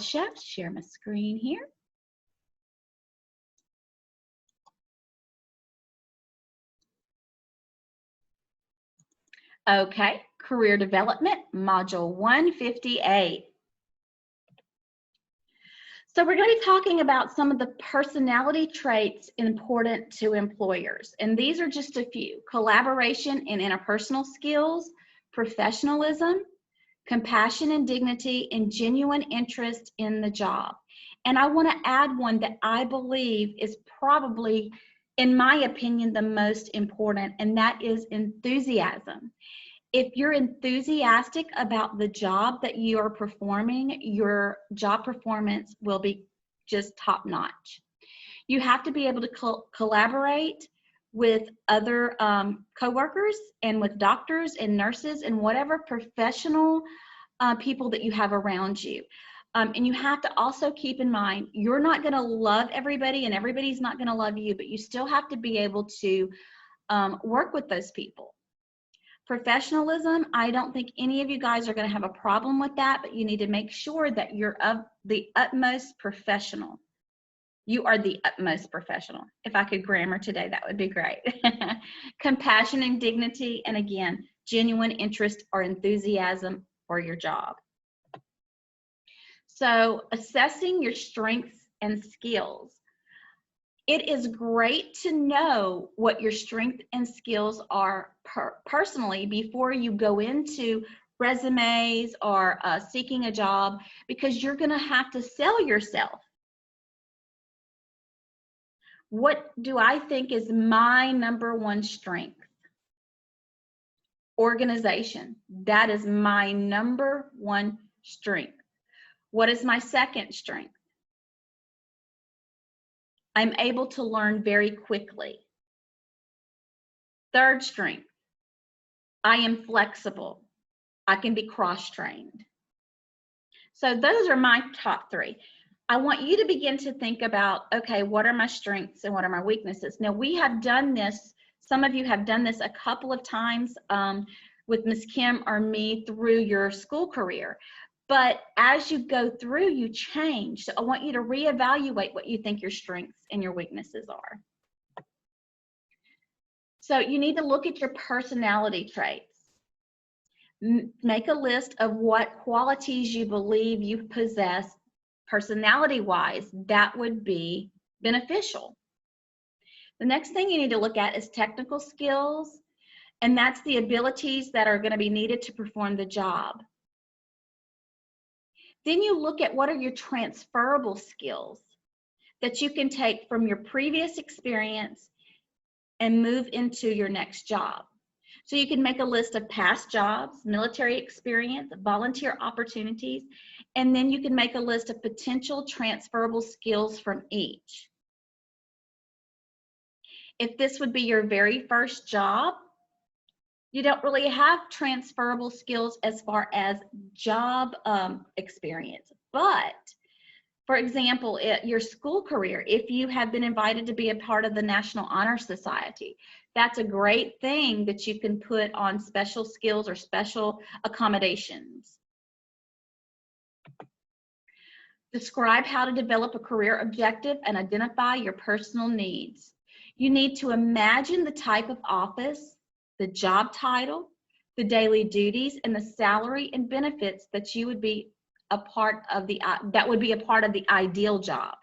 Chef, share my screen here. Okay, Career Development, Module 158. So we're going to be talking about some of the personality traits important to employers. And these are just a few: collaboration and interpersonal skills, professionalism, compassion and dignity, and genuine interest in the job. And I want to add one that I believe is probably, in my opinion, the most important, and that is enthusiasm. If you're enthusiastic about the job that you are performing, your job performance will be just top notch. You have to be able to collaborate with other coworkers and with doctors and nurses and whatever professional people that you have around you. And you have to also keep in mind, you're not going to love everybody and everybody's not going to love you, but you still have to be able to work with those people. Professionalism, I don't think any of you guys are going to have a problem with that, but you need to make sure that you're of the utmost professional. You are the utmost professional. If I could grammar today, that would be great. Compassion and dignity, and again, genuine interest or enthusiasm for your job. So, assessing your strengths and skills. It is great to know what your strengths and skills are personally before you go into resumes or seeking a job, because you're going to have to sell yourself. What do I think is my number one strength? Organization. That is my number one strength. What is my second strength? I'm able to learn very quickly. Third strength, I am flexible. I can be cross-trained. So those are my top three. I want you to begin to think about, okay, what are my strengths and what are my weaknesses? Now, we have done this, some of you have done this a couple of times with Ms. Kim or me through your school career. But as you go through, you change. So I want you to reevaluate what you think your strengths and your weaknesses are. So you need to look at your personality traits. Make a list of what qualities you believe you possess personality-wise that would be beneficial. The next thing you need to look at is technical skills, and that's the abilities that are going to be needed to perform the job. Then you look at what are your transferable skills that you can take from your previous experience and move into your next job. So you can make a list of past jobs, military experience, volunteer opportunities, and then you can make a list of potential transferable skills from each. If this would be your very first job, you don't really have transferable skills as far as job experience. But, for example, at your school career, if you have been invited to be a part of the National Honor Society, that's a great thing that you can put on special skills or special accommodations. Describe how to develop a career objective and identify your personal needs. You need to imagine the type of office, the job title, the daily duties, and the salary and benefits that you would be a part of the ideal job.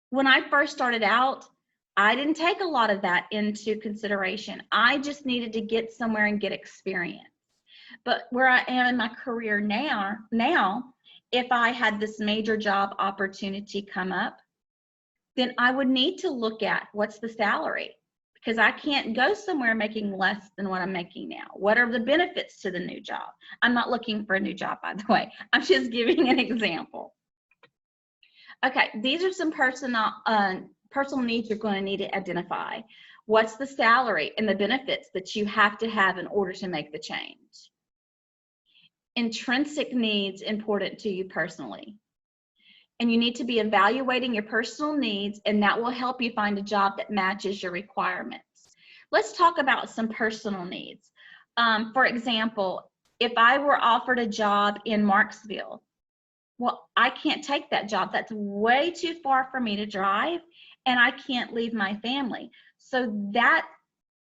When I first started out, I didn't take a lot of that into consideration. I just needed to get somewhere and get experience. But where I am in my career now, if I had this major job opportunity come up, then I would need to look at what's the salary, because I can't go somewhere making less than what I'm making now. What are the benefits to the new job? I'm not looking for a new job, by the way. I'm just giving an example. Okay, these are some personal needs you're going to need to identify. What's the salary and the benefits that you have to have in order to make the change? Intrinsic needs important to you personally. And you need to be evaluating your personal needs, and that will help you find a job that matches your requirements. Let's talk about some personal needs. For example, If I were offered a job in Marksville, well, I can't take that job. That's way too far for me to drive, and I can't leave my family. So that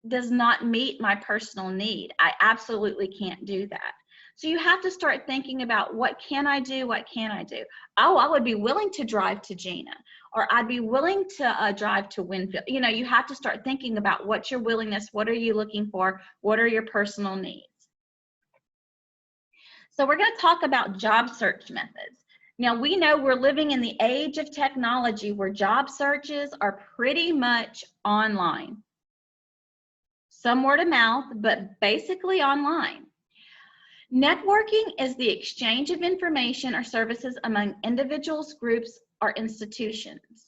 does not meet my personal need. I absolutely can't do that. So you have to start thinking about, what can I do? What can I do? Oh, I would be willing to drive to Gina, or I'd be willing to drive to Winfield. You know, you have to start thinking about what's your willingness, what are you looking for, what are your personal needs. So we're going to talk about job search methods. Now, we know we're living in the age of technology where job searches are pretty much online. Some word of mouth, but basically online. Networking is the exchange of information or services among individuals, groups, or institutions.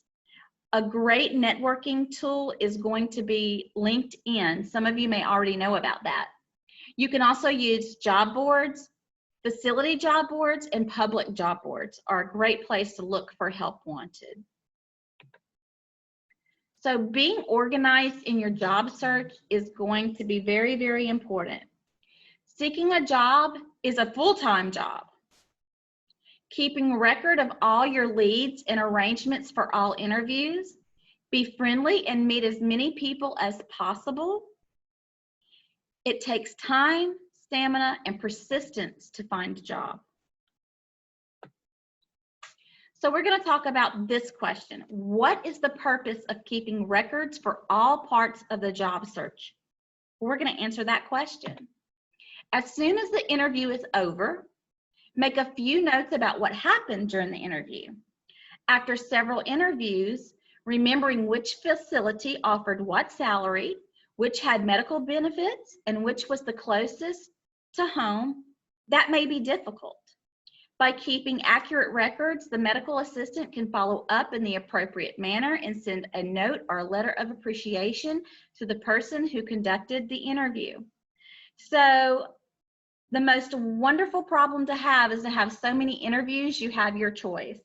A great networking tool is going to be LinkedIn. Some of you may already know about that. You can also use job boards, facility job boards, and public job boards are a great place to look for help wanted. So being organized in your job search is going to be very, very important. Seeking a job is a full-time job. Keeping record of all your leads and arrangements for all interviews. Be friendly and meet as many people as possible. It takes time, stamina, and persistence to find a job. So we're going to talk about this question. What is the purpose of keeping records for all parts of the job search? We're going to answer that question. As soon as the interview is over, make a few notes about what happened during the interview. After several interviews, remembering which facility offered what salary, which had medical benefits, and which was the closest to home, that may be difficult. By keeping accurate records, the medical assistant can follow up in the appropriate manner and send a note or a letter of appreciation to the person who conducted the interview. So the most wonderful problem to have is to have so many interviews, you have your choice.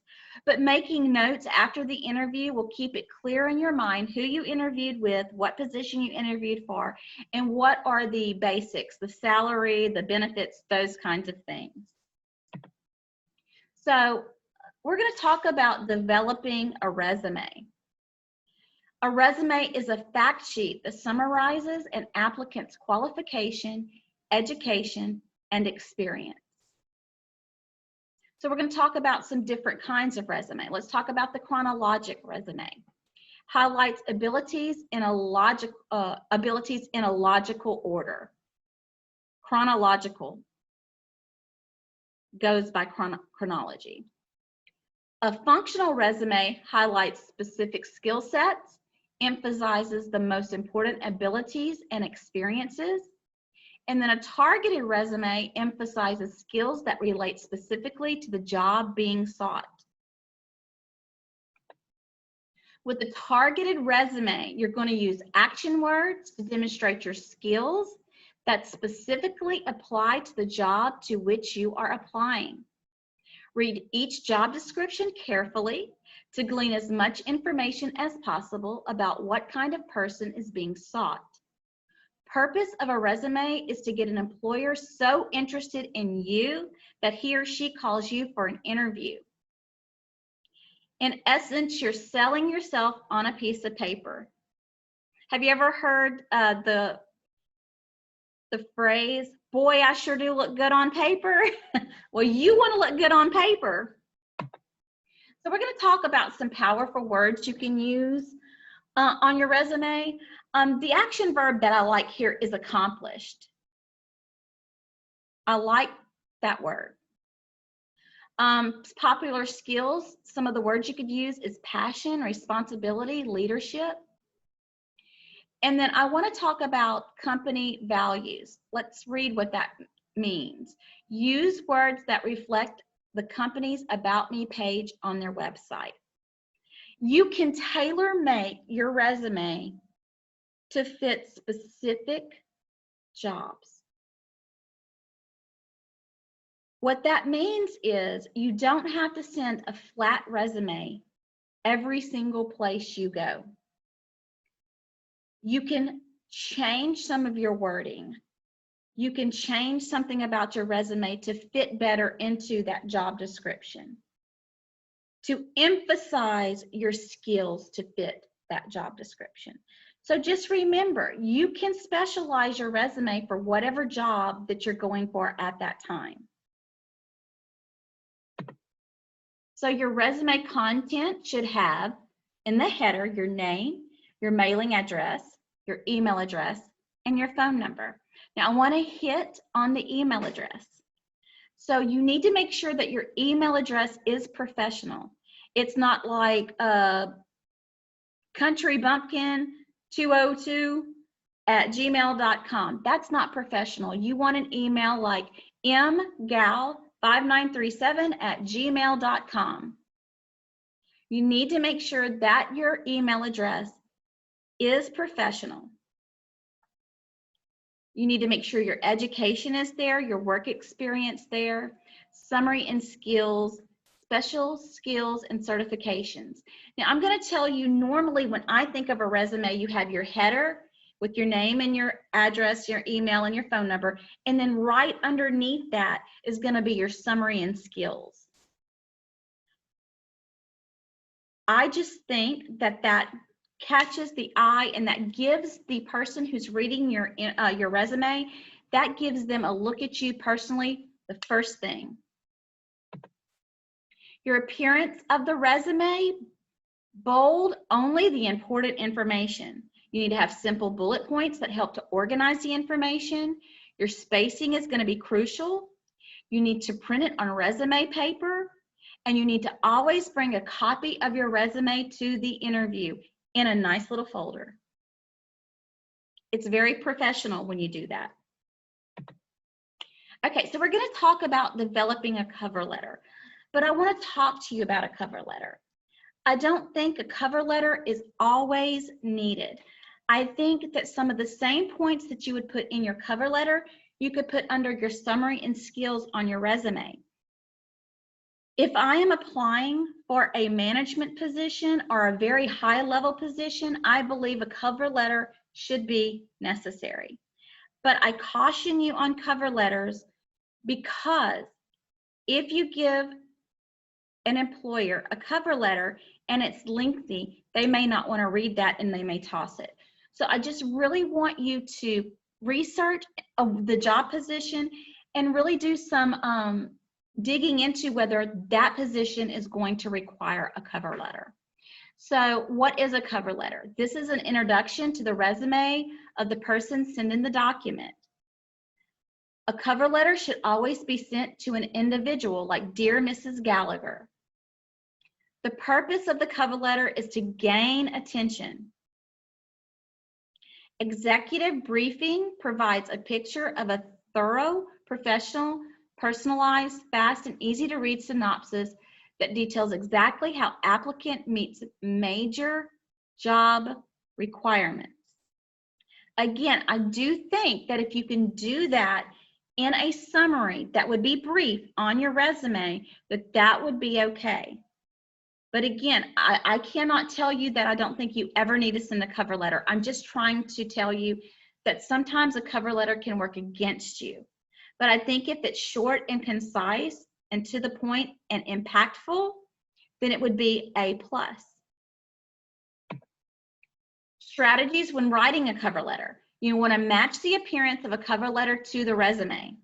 But making notes after the interview will keep it clear in your mind who you interviewed with, what position you interviewed for, and what are the basics, the salary, the benefits, those kinds of things. So we're going to talk about developing a resume. A resume is a fact sheet that summarizes an applicant's qualification, education, and experience. So we're going to talk about some different kinds of resume. Let's talk about the chronologic resume. Highlights abilities in a logical order. Chronological goes by chronology. A functional resume highlights specific skill sets, emphasizes the most important abilities and experiences, and then a targeted resume emphasizes skills that relate specifically to the job being sought. With a targeted resume, you're going to use action words to demonstrate your skills that specifically apply to the job to which you are applying. Read each job description carefully to glean as much information as possible about what kind of person is being sought. Purpose of a resume is to get an employer so interested in you that he or she calls you for an interview. In essence, you're selling yourself on a piece of paper. Have you ever heard the phrase, boy, I sure do look good on paper? Well, you want to look good on paper. So we're going to talk about some powerful words you can use on your resume. The action verb that I like here is accomplished. I like that word. Popular skills, some of the words you could use is passion, responsibility, leadership. And then I want to talk about company values. Let's read what that means. Use words that reflect the company's About Me page on their website. You can tailor-make your resume to fit specific jobs. What that means is you don't have to send a flat resume every single place you go. You can change some of your wording. you can change something about your resume to fit better into that job description, to emphasize your skills to fit that job description. So just remember, you can specialize your resume for whatever job that you're going for at that time. So your resume content should have in the header your name, your mailing address, your email address, and your phone number. Now I want to hit on the email address. So you need to make sure that your email address is professional. It's not like countrybumpkin202@gmail.com. That's not professional. You want an email like mgal5937@gmail.com. You need to make sure that your email address is professional. You need to make sure your education is there, your work experience there, summary and skills, special skills and certifications. Now I'm going to tell you, normally when I think of a resume, you have your header with your name and your address, your email and your phone number, and then right underneath that is going to be your summary and skills. I just think that that catches the eye, and that gives the person who's reading your resume, that gives them a look at you personally, the first thing. Your appearance of the resume, bold only the important information. You need to have simple bullet points that help to organize the information. Your spacing is going to be crucial. You need to print it on resume paper, and you need to always bring a copy of your resume to the interview in a nice little folder. It's very professional when you do that. Okay, so we're going to talk about developing a cover letter, but I want to talk to you about a cover letter. I don't think a cover letter is always needed. I think that some of the same points that you would put in your cover letter, you could put under your summary and skills on your resume. If I am applying for a management position or a very high level position, I believe a cover letter should be necessary. But I caution you on cover letters, because if you give an employer a cover letter and it's lengthy, they may not want to read that and they may toss it. So I just really want you to research the job position and really do some digging into whether that position is going to require a cover letter. So what is a cover letter? This is an introduction to the resume of the person sending the document. A cover letter should always be sent to an individual, like Dear Mrs. Gallagher. The purpose of the cover letter is to gain attention. Executive briefing provides a picture of a thorough, professional, personalized, fast, and easy to read synopsis that details exactly how applicant meets major job requirements. Again, I do think that if you can do that in a summary that would be brief on your resume, that would be okay. But again, I cannot tell you that I don't think you ever need to send a cover letter. I'm just trying to tell you that sometimes a cover letter can work against you. But I think if it's short and concise and to the point and impactful, then it would be A+. Strategies when writing a cover letter. You want to match the appearance of a cover letter to the resume.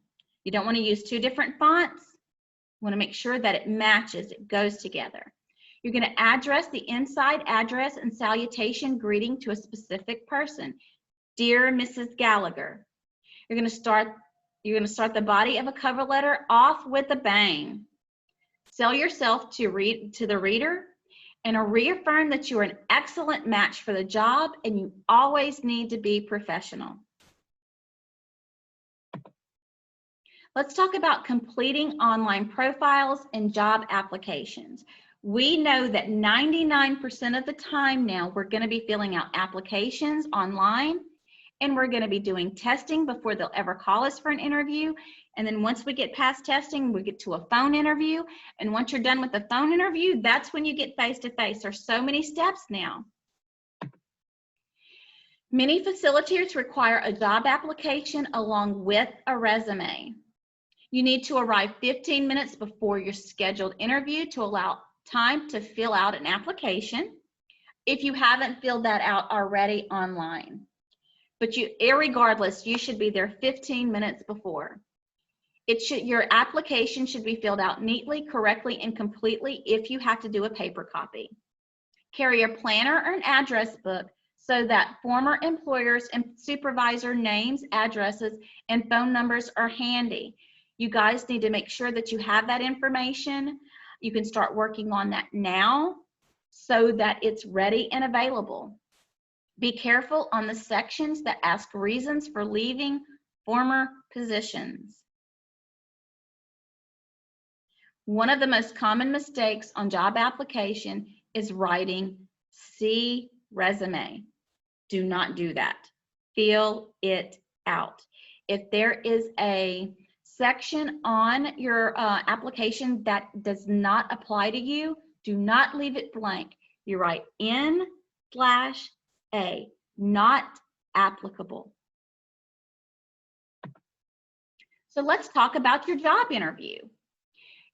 You don't want to use two different fonts. You want to make sure that it matches, it goes together. You're going to address the inside address and salutation greeting to a specific person. Dear Mrs. Gallagher. You're going to start the body of a cover letter off with a bang. Sell yourself to the reader and reaffirm that you are an excellent match for the job, and you always need to be professional. Let's talk about completing online profiles and job applications. We know that 99% of the time now we're going to be filling out applications online, and we're going to be doing testing before they'll ever call us for an interview. And then once we get past testing, we get to a phone interview. And once you're done with the phone interview, that's when you get face-to-face. There's so many steps now. Many facilitators require a job application along with a resume. You need to arrive 15 minutes before your scheduled interview to allow time to fill out an application if you haven't filled that out already online. But irregardless, you should be there 15 minutes before. Your application should be filled out neatly, correctly, and completely if you have to do a paper copy. Carry a planner or an address book so that former employers and supervisor names, addresses, and phone numbers are handy. You guys need to make sure that you have that information. You can start working on that now so that it's ready and available. Be careful on the sections that ask reasons for leaving former positions. One of the most common mistakes on job application is writing "see resume." Do not do that. Fill it out. If there is a section on your application that does not apply to you, do not leave it blank. You write N/A, not applicable. So let's talk about your job interview.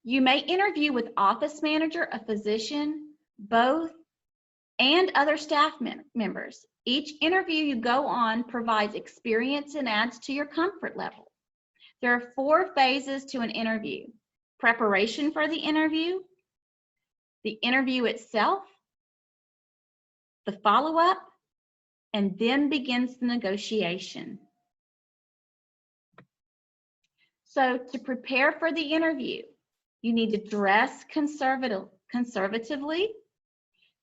You may interview with office manager, a physician, both, and other staff members. Each interview you go on provides experience and adds to your comfort level. There are 4 phases to an interview: preparation for the interview itself, the follow-up, and then begins the negotiation. So to prepare for the interview, you need to dress conservatively,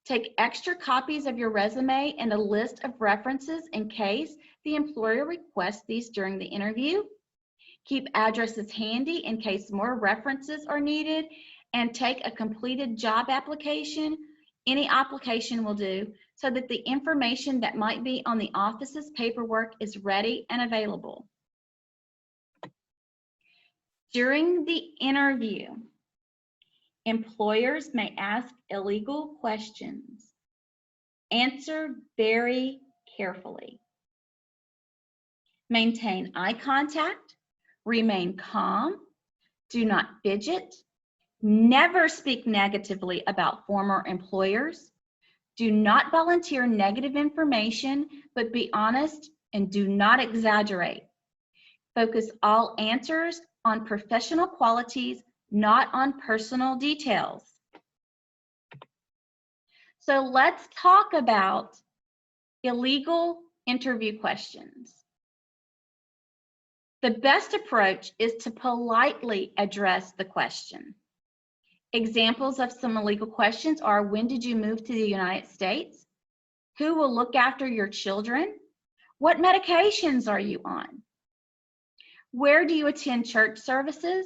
take extra copies of your resume and a list of references in case the employer requests these during the interview. Keep addresses handy in case more references are needed, and take a completed job application. Any application will do, so that the information that might be on the office's paperwork is ready and available. During the interview, employers may ask illegal questions. Answer very carefully. Maintain eye contact. Remain calm. Do not fidget. Never speak negatively about former employers. Do not volunteer negative information, but be honest and do not exaggerate. Focus all answers on professional qualities, not on personal details. So let's talk about illegal interview questions. The best approach is to politely address the question. Examples of some illegal questions are: when did you move to the United States? Who will look after your children? What medications are you on? Where do you attend church services?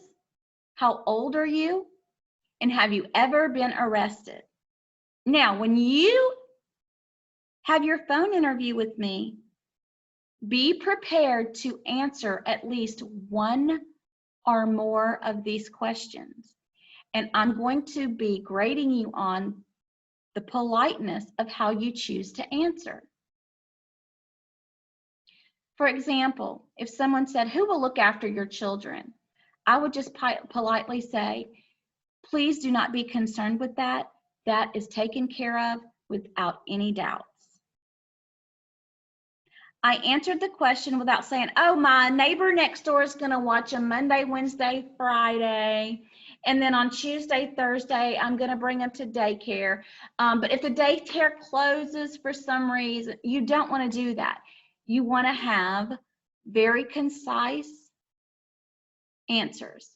How old are you? And have you ever been arrested? Now, when you have your phone interview with me, be prepared to answer at least one or more of these questions. And I'm going to be grading you on the politeness of how you choose to answer. For example, if someone said, "Who will look after your children?" I would just politely say, "Please do not be concerned with that. That is taken care of without any doubts." I answered the question without saying, "Oh, my neighbor next door is going to watch them Monday, Wednesday, Friday. And then on Tuesday, Thursday, I'm going to bring them to daycare. But if the daycare closes for some reason," you don't want to do that. You want to have very concise answers.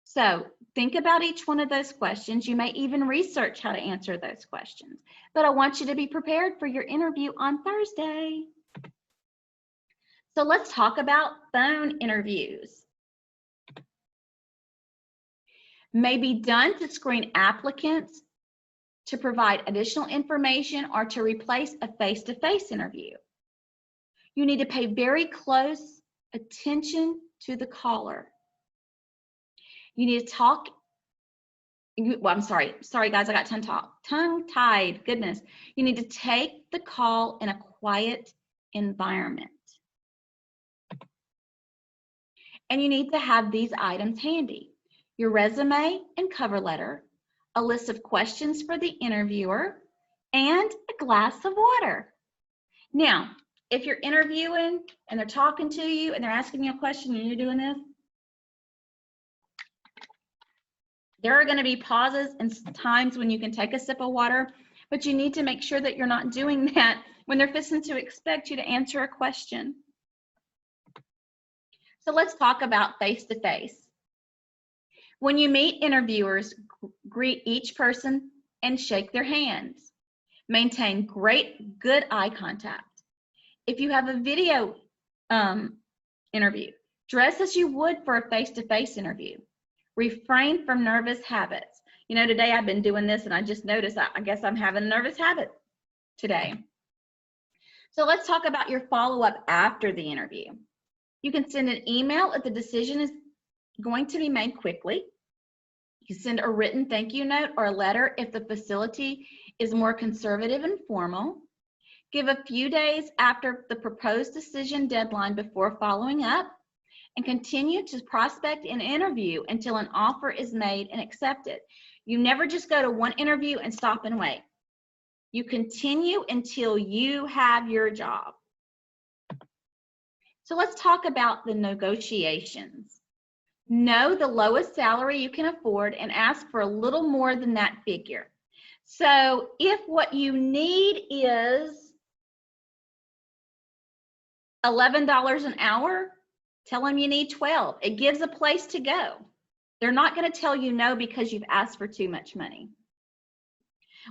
So think about each one of those questions. You may even research how to answer those questions. But I want you to be prepared for your interview on Thursday. So let's talk about phone interviews. May be done to screen applicants, to provide additional information, or to replace a face-to-face interview. You need to pay very close attention to the caller. You need to I'm sorry guys, I got tongue-tied, goodness. You need to take the call in a quiet environment. And you need to have these items handy: your resume and cover letter, a list of questions for the interviewer, and a glass of water. Now, if you're interviewing and they're talking to you and they're asking you a question and you're doing this, there are going to be pauses and times when you can take a sip of water, but you need to make sure that you're not doing that when they're fixing to expect you to answer a question. So let's talk about face-to-face. When you meet interviewers, greet each person and shake their hands. Maintain good eye contact. If you have a video interview, dress as you would for a face-to-face interview. Refrain from nervous habits. You know, today I've been doing this and I just noticed I guess I'm having a nervous habit today. So let's talk about your follow-up after the interview. You can send an email if the decision is going to be made quickly. You can send a written thank you note or a letter if the facility is more conservative and formal. Give a few days after the proposed decision deadline before following up, and continue to prospect and interview until an offer is made and accepted. You never just go to one interview and stop and wait. You continue until you have your job. So let's talk about the negotiations. Know the lowest salary you can afford and ask for a little more than that figure. So if what you need is $11 an hour, tell them you need 12. It gives a place to go. They're not going to tell you no because you've asked for too much money.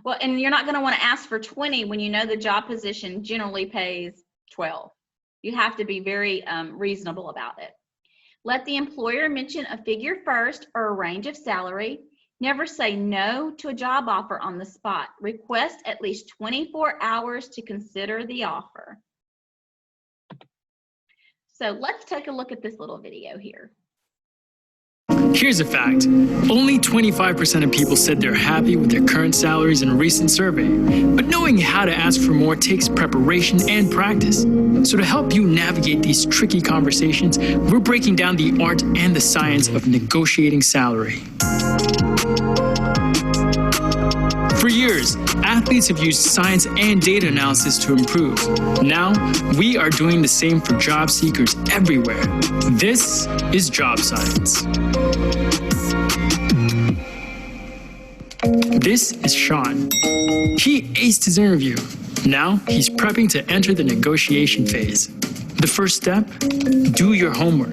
Well, and you're not going to want to ask for 20 when you know the job position generally pays 12. You have to be very reasonable about it. Let the employer mention a figure first or a range of salary. Never say no to a job offer on the spot. Request at least 24 hours to consider the offer. So let's take a look at this little video here. Here's a fact. Only 25% of people said they're happy with their current salaries in a recent survey. But knowing how to ask for more takes preparation and practice. So to help you navigate these tricky conversations, we're breaking down the art and the science of negotiating salary. For years, athletes have used science and data analysis to improve. Now, we are doing the same for job seekers everywhere. This is Job Science. This is Sean. He aced his interview. Now, he's prepping to enter the negotiation phase. The first step, do your homework.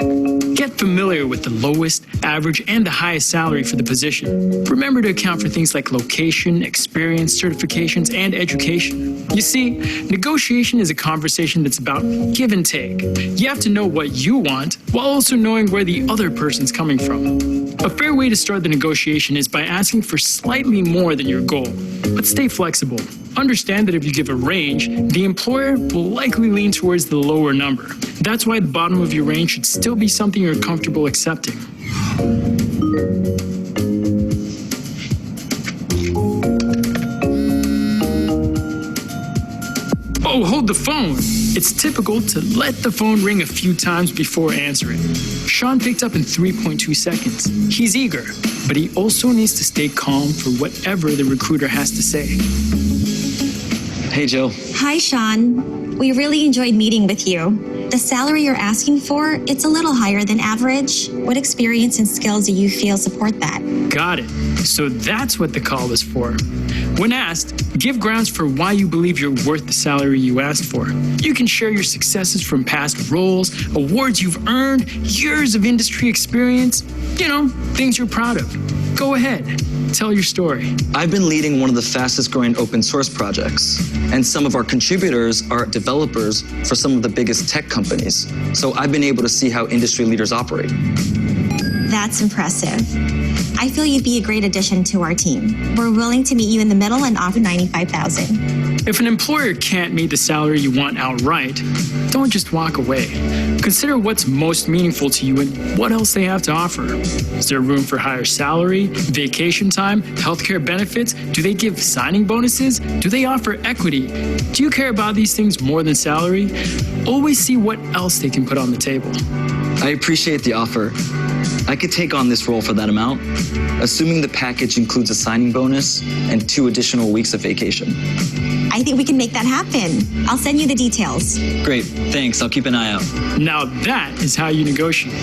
Get familiar with the lowest, average, and the highest salary for the position. Remember to account for things like location, experience, certifications, and education. You see, negotiation is a conversation that's about give and take. You have to know what you want while also knowing where the other person's coming from. A fair way to start the negotiation is by asking for slightly more than your goal, but stay flexible. Understand that if you give a range, the employer will likely lean towards the lower number. That's why the bottom of your range should still be something you're comfortable accepting. Oh, hold the phone. It's typical to let the phone ring a few times before answering. Sean picked up in 3.2 seconds. He's eager, but he also needs to stay calm for whatever the recruiter has to say. Hey, Jill. Hi, Sean. We really enjoyed meeting with you. The salary you're asking for, it's a little higher than average. What experience and skills do you feel support that? Got it. So that's what the call is for. When asked, give grounds for why you believe you're worth the salary you asked for. You can share your successes from past roles, awards you've earned, years of industry experience, things you're proud of. Go ahead, tell your story. I've been leading one of the fastest growing open source projects, and some of our contributors are developers for some of the biggest tech companies. So I've been able to see how industry leaders operate. That's impressive. I feel you'd be a great addition to our team. We're willing to meet you in the middle and offer $95,000. If an employer can't meet the salary you want outright, don't just walk away. Consider what's most meaningful to you and what else they have to offer. Is there room for higher salary, vacation time, healthcare benefits? Do they give signing bonuses? Do they offer equity? Do you care about these things more than salary? Always see what else they can put on the table. I appreciate the offer. I could take on this role for that amount, assuming the package includes a signing bonus and 2 additional weeks of vacation. I think we can make that happen. I'll send you the details. Great, thanks. I'll keep an eye out. Now that is how you negotiate.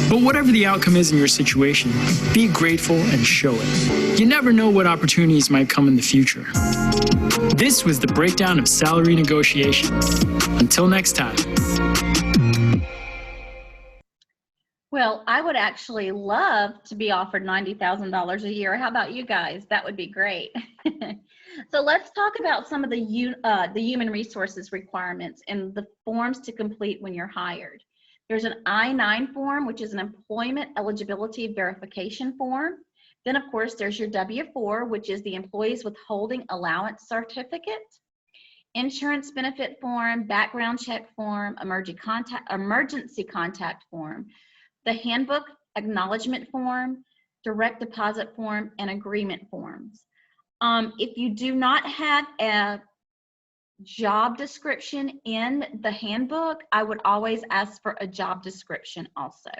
But whatever the outcome is in your situation, be grateful and show it. You never know what opportunities might come in the future. This was the breakdown of salary negotiations. Until next time. Well, I would actually love to be offered $90,000 a year. How about you guys? That would be great. So let's talk about some of the human resources requirements and the forms to complete when you're hired. There's an I-9 form, which is an employment eligibility verification form. Then, of course, there's your W-4, which is the employee's withholding allowance certificate. Insurance benefit form, background check form, emergency contact form, the handbook acknowledgement form, direct deposit form, and agreement forms. If you do not have a job description in the handbook, I would always ask for a job description also.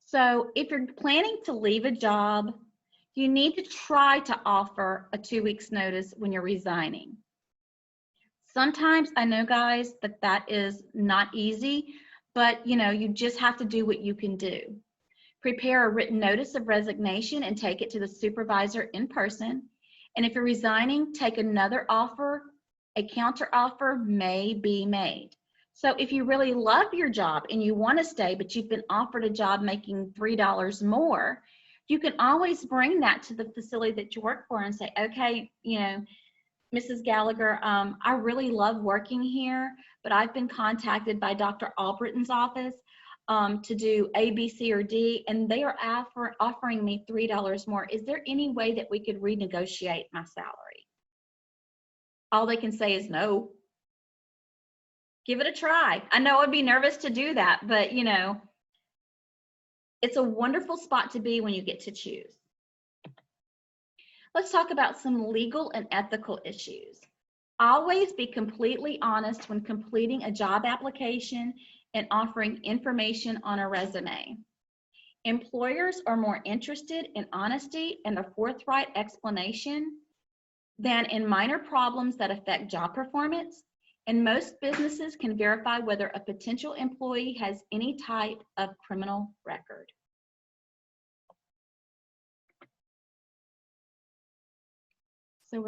So if you're planning to leave a job, you need to try to offer a 2 weeks notice when you're resigning. Sometimes I know, guys, that is not easy, but you just have to do what you can do. Prepare a written notice of resignation and take it to the supervisor in person. And if you're resigning, take another offer. A counter offer may be made. So if you really love your job and you want to stay, but you've been offered a job making $3 more, you can always bring that to the facility that you work for and say, okay, Mrs. Gallagher, I really love working here, but I've been contacted by Dr. Albritton's office to do A, B, C, or D, and they are offering me $3 more. Is there any way that we could renegotiate my salary? All they can say is no. Give it a try. I know I'd be nervous to do that, but it's a wonderful spot to be when you get to choose. Let's talk about some legal and ethical issues. Always be completely honest when completing a job application and offering information on a resume. Employers are more interested in honesty and a forthright explanation than in minor problems that affect job performance, and most businesses can verify whether a potential employee has any type of criminal record.